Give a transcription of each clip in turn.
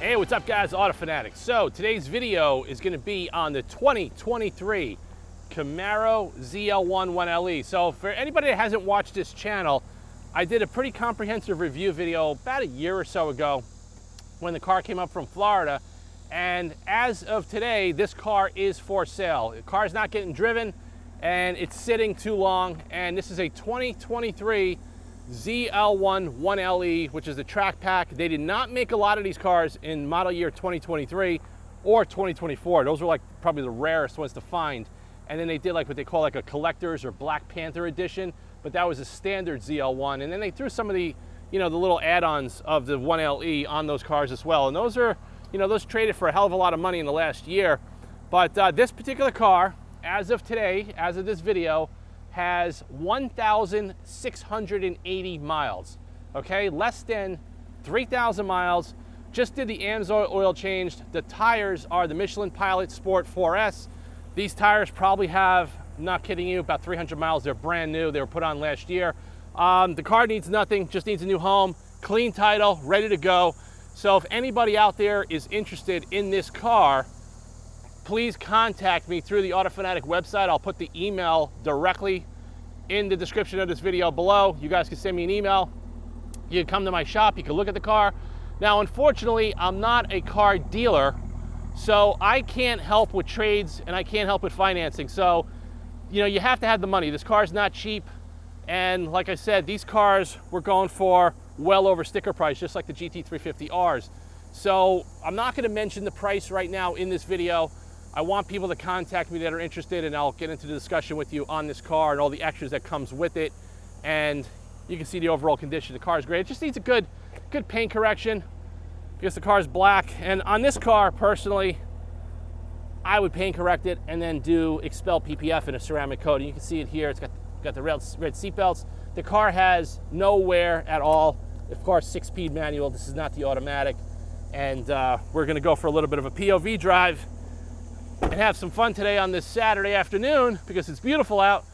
Hey, what's up guys, Auto Fanatics. So today's video is going to be on the 2023 Camaro ZL1 1LE. So for anybody that hasn't watched this channel, I did a pretty comprehensive review video about a year or so ago when the car came up from Florida. And as of today, this car is for sale. The car is not getting driven and it's sitting too long. And this is a 2023 ZL1 1LE, which is the track pack. They did not make a lot of these cars in model year 2023 or 2024. Those were like probably the rarest ones to find. And then they did like what they call like a collector's or Black Panther edition, but that was a standard ZL1. And then they threw some of the, the little add-ons of the 1LE on those cars as well. And those are, those traded for a hell of a lot of money in the last year. But this particular car, as of today, as of this video, has 1,680 miles, okay? Less than 3,000 miles. Just did the AMSOIL oil change. The tires are the Michelin Pilot Sport 4S. These tires probably have, not kidding you, about 300 miles. They're brand new. They were put on last year. The car needs nothing, just needs a new home, clean title, ready to go. So if anybody out there is interested in this car, please contact me through the Auto Fanatic website. I'll put the email directly in the description of this video below. You guys can send me an email. You can come to my shop. You can look at the car. Now, unfortunately, I'm not a car dealer, so I can't help with trades and I can't help with financing. So, you have to have the money. This car is not cheap. And like I said, these cars were going for well over sticker price, just like the GT350Rs. So I'm not going to mention the price right now in this video. I want people to contact me that are interested, and I'll get into the discussion with you on this car and all the extras that comes with it. And you can see the overall condition. The car is great. It just needs a good paint correction because the car is black. And on this car, personally, I would paint correct it and then do expel PPF in a ceramic coat. And you can see it here. It's got the red seat belts. The car has no wear at all. Of course, 6-speed manual. This is not the automatic. And we're going to go for a little bit of a POV drive and have some fun today on this Saturday afternoon because it's beautiful out.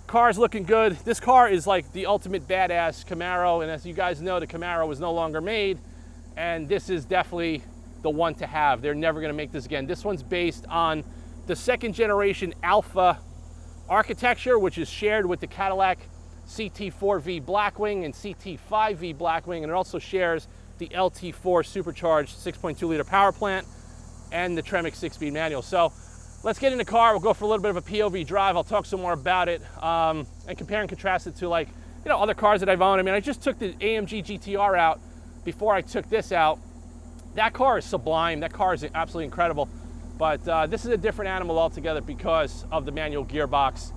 Car's looking good. This car is like the ultimate badass Camaro, and as you guys know, the Camaro was no longer made, and this is definitely the one to have. They're never going to make this again. This one's based on the second generation Alpha architecture, which is shared with the Cadillac CT4V Blackwing and CT5V Blackwing, and it also shares the LT4 supercharged 6.2 liter power plant and the Tremec 6-speed manual. So let's get in the car. We'll go for a little bit of a POV drive. I'll talk some more about it and compare and contrast it to other cars that I've owned. I mean, I just took the AMG GTR out before I took this out. That car is sublime. That car is absolutely incredible. But this is a different animal altogether because of the manual gearbox.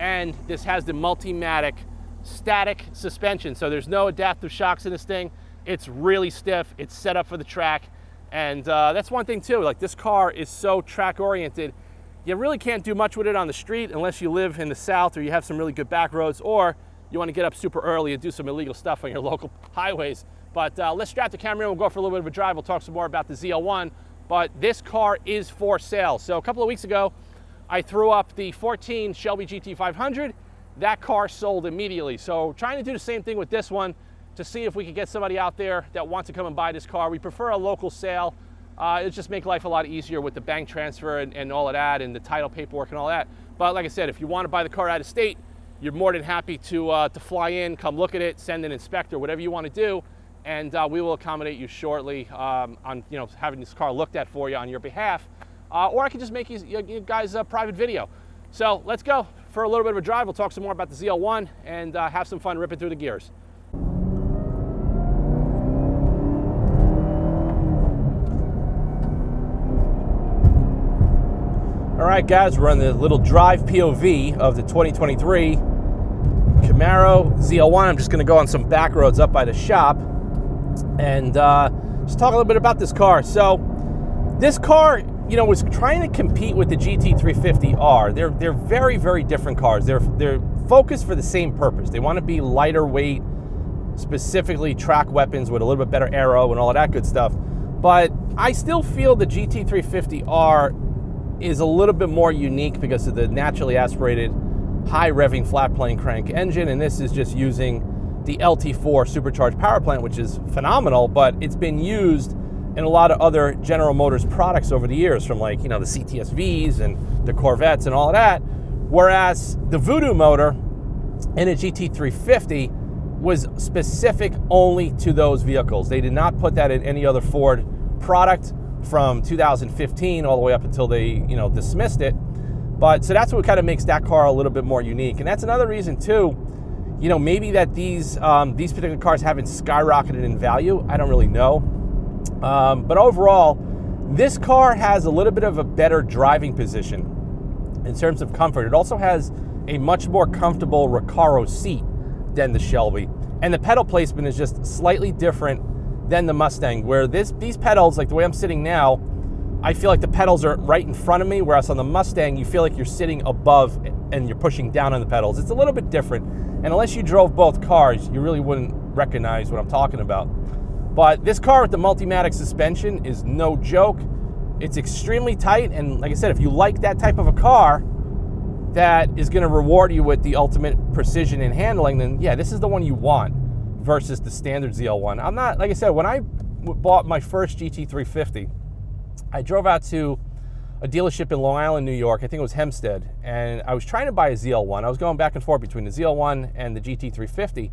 And this has the Multimatic static suspension. So there's no adaptive shocks in this thing. It's really stiff. It's set up for the track. And that's one thing too, like this car is so track oriented, you really can't do much with it on the street unless you live in the South or you have some really good back roads, or you want to get up super early and do some illegal stuff on your local highways. But let's strap the camera in, we'll go for a little bit of a drive, we'll talk some more about the ZL1, but this car is for sale. So a couple of weeks ago, I threw up the 14 Shelby GT500, that car sold immediately. So trying to do the same thing with this one, to see if we could get somebody out there that wants to come and buy this car. We prefer a local sale. It'll just make life a lot easier with the bank transfer and all of that and the title paperwork and all that. But like I said, if you want to buy the car out of state, you're more than happy to fly in, come look at it, send an inspector, whatever you want to do, and we will accommodate you shortly on having this car looked at for you on your behalf. Or I can just make you guys a private video. So let's go for a little bit of a drive. We'll talk some more about the ZL1 and have some fun ripping through the gears. All right, guys, we're on the little drive POV of the 2023 Camaro ZL1. I'm just going to go on some back roads up by the shop and just talk a little bit about this car. So this car, was trying to compete with the GT350R. They're very, very different cars. They're focused for the same purpose. They want to be lighter weight, specifically track weapons with a little bit better aero and all of that good stuff. But I still feel the GT350R is a little bit more unique because of the naturally aspirated high revving flat plane crank engine, and this is just using the LT4 supercharged power plant, which is phenomenal, but it's been used in a lot of other General Motors products over the years, from like, the CTSVs and the Corvettes and all of that. Whereas the Voodoo motor in a GT350 was specific only to those vehicles. They did not put that in any other Ford product from 2015 all the way up until they, dismissed it. But so that's what kind of makes that car a little bit more unique. And that's another reason too, maybe that these particular cars haven't skyrocketed in value. I don't really know. But overall, this car has a little bit of a better driving position in terms of comfort. It also has a much more comfortable Recaro seat than the Shelby. And the pedal placement is just slightly different than the Mustang, where these pedals, like the way I'm sitting now, I feel like the pedals are right in front of me, whereas on the Mustang, you feel like you're sitting above and you're pushing down on the pedals. It's a little bit different. And unless you drove both cars, you really wouldn't recognize what I'm talking about. But this car with the Multimatic suspension is no joke. It's extremely tight. And like I said, if you like that type of a car that is going to reward you with the ultimate precision in handling, then yeah, this is the one you want versus the standard ZL1. I'm not, like I said, when I bought my first GT350, I drove out to a dealership in Long Island, New York. I think it was Hempstead. And I was trying to buy a ZL1. I was going back and forth between the ZL1 and the GT350.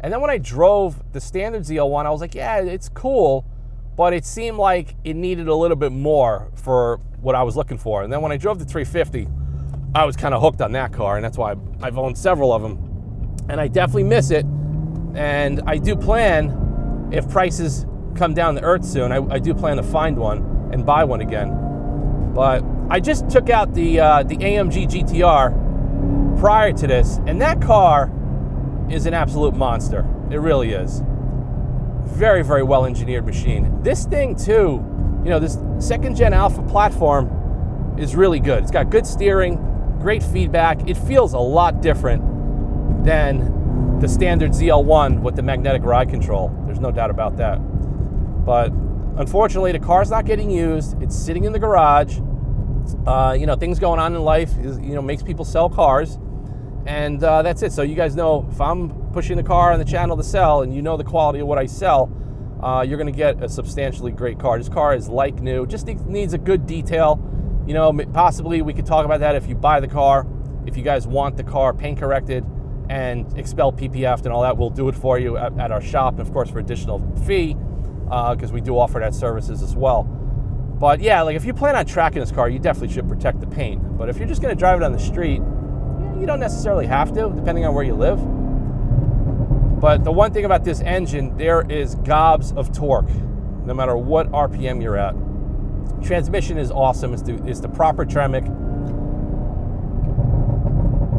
And then when I drove the standard ZL1, I was like, yeah, it's cool, but it seemed like it needed a little bit more for what I was looking for. And then when I drove the 350, I was kind of hooked on that car, and that's why I've owned several of them. And I definitely miss it. And I do plan, if prices come down to earth soon, I do plan to find one and buy one again. But I just took out the AMG GTR prior to this, and that car is an absolute monster. It really is. Very, very well engineered machine. This thing too, this second gen Alpha platform is really good. It's got good steering, great feedback. It feels a lot different than the standard ZL1 with the magnetic ride control. There's no doubt about that. But unfortunately, the car's not getting used. It's sitting in the garage. Things going on in life is, makes people sell cars. And that's it. So you guys know, if I'm pushing the car on the channel to sell and the quality of what I sell, you're going to get a substantially great car. This car is like new. Just needs a good detail. Possibly we could talk about that if you buy the car. If you guys want the car paint corrected and expel PPF'd and all that, we'll do it for you at our shop. And of course, for additional fee, because we do offer that services as well. But yeah, like if you plan on tracking this car, you definitely should protect the paint. But if you're just going to drive it on the street, you don't necessarily have to, depending on where you live. But the one thing about this engine, there is gobs of torque, no matter what RPM you're at. Transmission is awesome. It's the proper Tremec.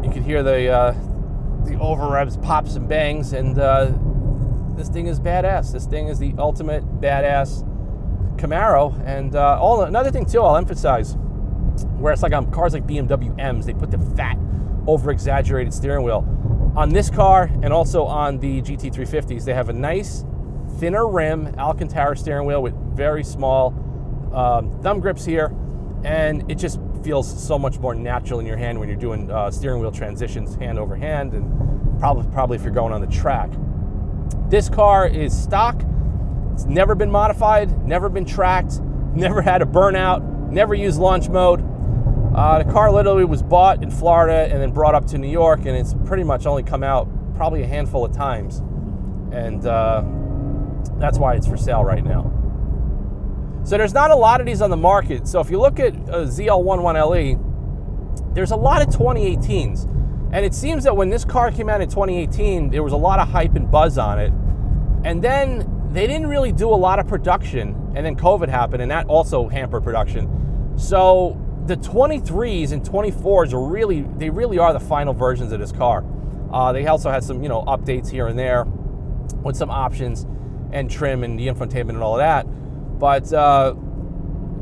You can hear the over revs, pops and bangs, and this thing is badass. This thing is the ultimate badass Camaro. And another thing too, I'll emphasize, where it's like on cars like BMW M's, they put the fat, over-exaggerated steering wheel. On this car and also on the GT350s, they have a nice, thinner rim Alcantara steering wheel with very small thumb grips here, and it just feels so much more natural in your hand when you're doing steering wheel transitions hand over hand, and probably if you're going on the track. This car is stock. It's never been modified, never been tracked, never had a burnout, never used launch mode. The car literally was bought in Florida and then brought up to New York, and it's pretty much only come out probably a handful of times. And that's why it's for sale right now. So there's not a lot of these on the market. So if you look at a ZL1 1LE, there's a lot of 2018s. And it seems that when this car came out in 2018, there was a lot of hype and buzz on it. And then they didn't really do a lot of production. And then COVID happened, and that also hampered production. So the 23s and 24s are really are the final versions of this car. They also had some, updates here and there with some options and trim and the infotainment and all of that. But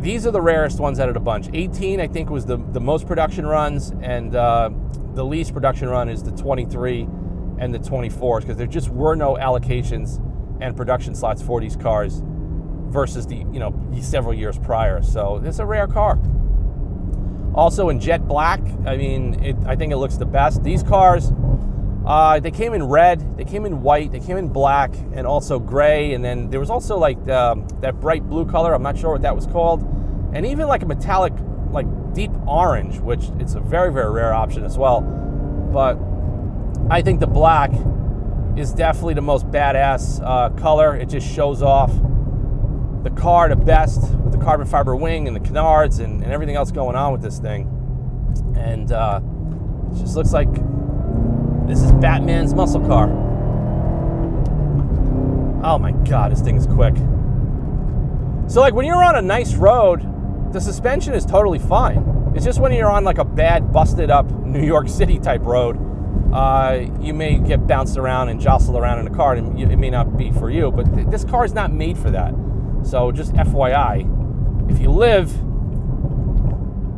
these are the rarest ones out of the bunch. 18, I think, was the most production runs, and the least production run is the 23 and the 24s, because there just were no allocations and production slots for these cars versus the several years prior. So it's a rare car. Also in jet black, I think it looks the best. These cars, They came in red, they came in white, they came in black, and also gray, and then there was also like that bright blue color, I'm not sure what that was called, and even like a metallic, like deep orange, which it's a very, very rare option as well. But I think the black is definitely the most badass color. It just shows off the car the best with the carbon fiber wing and the canards and everything else going on with this thing. And it just looks like this is Batman's muscle car. Oh my God, this thing is quick. So like when you're on a nice road, the suspension is totally fine. It's just when you're on like a bad, busted up New York City type road, you may get bounced around and jostled around in a car, and it may not be for you, but this car is not made for that. So just FYI, if you live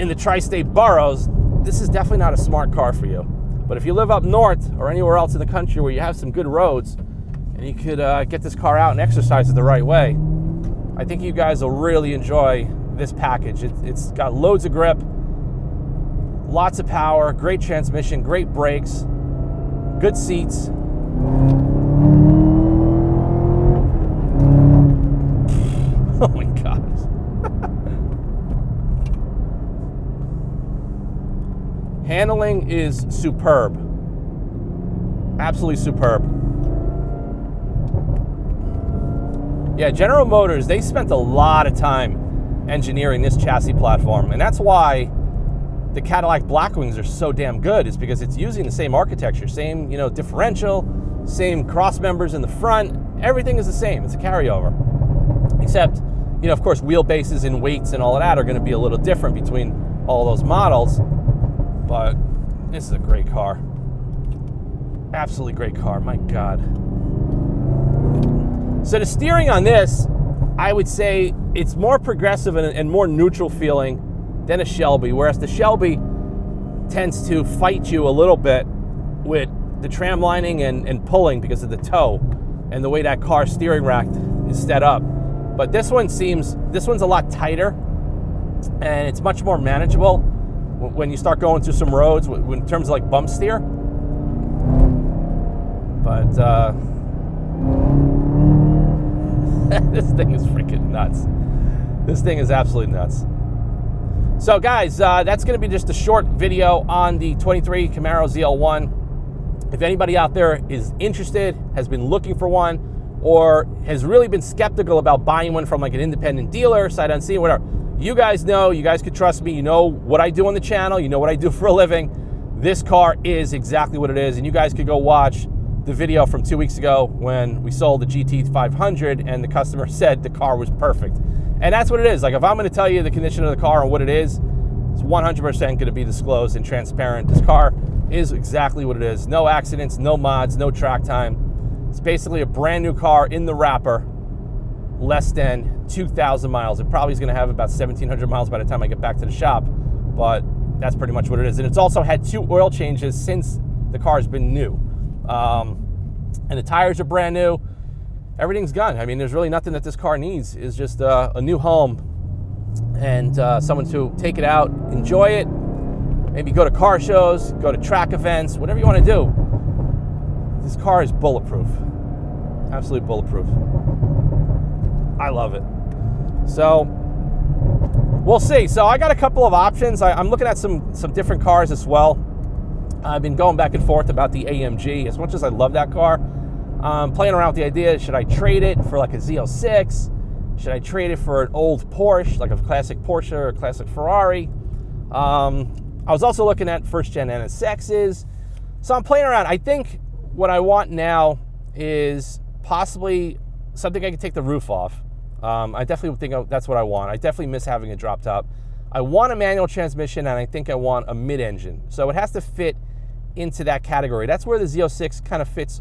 in the tri-state boroughs, this is definitely not a smart car for you. But if you live up north or anywhere else in the country where you have some good roads, and you could get this car out and exercise it the right way, I think you guys will really enjoy this package. It's got loads of grip, lots of power, great transmission, great brakes, good seats. Oh my God. Handling is superb. Absolutely superb. Yeah, General Motors, they spent a lot of time engineering this chassis platform, and that's why the Cadillac Blackwings are so damn good, is because it's using the same architecture, same, differential, same cross members in the front. Everything is the same. It's a carryover. Except, of course, wheelbases and weights and all of that are going to be a little different between all those models. But this is a great car. Absolutely great car. My God. So the steering on this, I would say it's more progressive and more neutral feeling than a Shelby, whereas the Shelby tends to fight you a little bit with the tram lining and pulling because of the toe and the way that car's steering rack is set up. But this one's a lot tighter, and it's much more manageable when you start going through some roads in terms of like bump steer. But this thing is freaking nuts. This thing is absolutely nuts. So guys, that's going to be just a short video on the 23 Camaro ZL1. If anybody out there is interested, has been looking for one, or has really been skeptical about buying one from like an independent dealer, sight unseen, whatever, you guys know, you guys could trust me. You know what I do on the channel. You know what I do for a living. This car is exactly what it is, and you guys could go watch the video from 2 weeks ago when we sold the GT500 and the customer said the car was perfect. And that's what it is. Like, if I'm going to tell you the condition of the car and what it is, it's 100% going to be disclosed and transparent. This car is exactly what it is. No accidents, no mods, no track time. It's basically a brand new car in the wrapper, less than 2,000 miles. It probably is going to have about 1,700 miles by the time I get back to the shop, but that's pretty much what it is. And it's also had 2 oil changes since the car has been new. And the tires are brand new. Everything's gone. I mean, there's really nothing that this car needs. It's just a new home and someone to take it out, enjoy it, maybe go to car shows, go to track events, whatever you want to do. This car is bulletproof. Absolutely bulletproof. I love it. So we'll see. So I got a couple of options. I'm looking at some different cars as well. I've been going back and forth about the AMG. As much as I love that car, playing around with the idea, should I trade it for like a Z06? Should I trade it for an old Porsche, like a classic Porsche or a classic Ferrari? I was also looking at first-gen NSXs. So I'm playing around. I think what I want now is possibly something I can take the roof off. I definitely think that's what I want. I definitely miss having a drop top. I want a manual transmission, and I think I want a mid-engine. So it has to fit into that category. That's where the Z06 kind of fits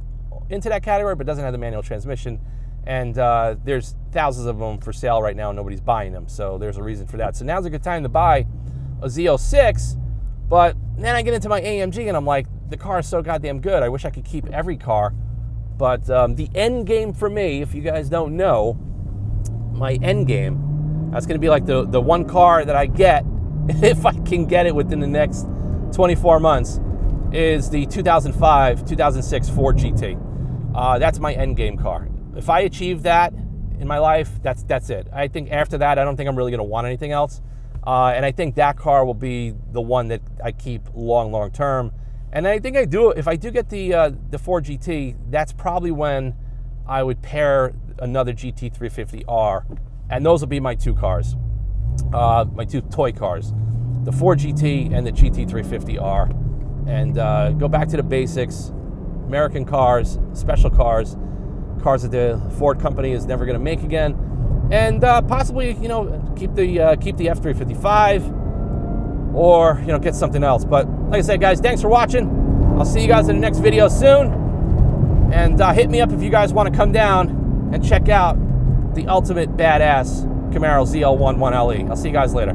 into that category, but doesn't have the manual transmission. And there's thousands of them for sale right now, and nobody's buying them. So there's a reason for that. So now's a good time to buy a Z06. But then I get into my AMG, and I'm like, the car is so goddamn good. I wish I could keep every car. But the end game for me, if you guys don't know, my end game, that's going to be like the one car that I get, if I can get it within the next 24 months. is the 2005, 2006 Ford GT. That's my end game car. If I achieve that in my life, that's it. I think after that, I don't think I'm really gonna want anything else. And I think that car will be the one that I keep long term. And I think if I do get the Ford GT, that's probably when I would pair another GT350R, and those will be my two cars, my two toy cars, the Ford GT and the GT350R, and go back to the basics, American cars, special cars that the Ford company is never going to make again, and possibly, you know, keep the F355, or, you know, get something else. But like I said, guys, thanks for watching. I'll see you guys in the next video soon, and hit me up if you guys want to come down and check out the ultimate badass Camaro ZL1 1LE. I'll see you guys later.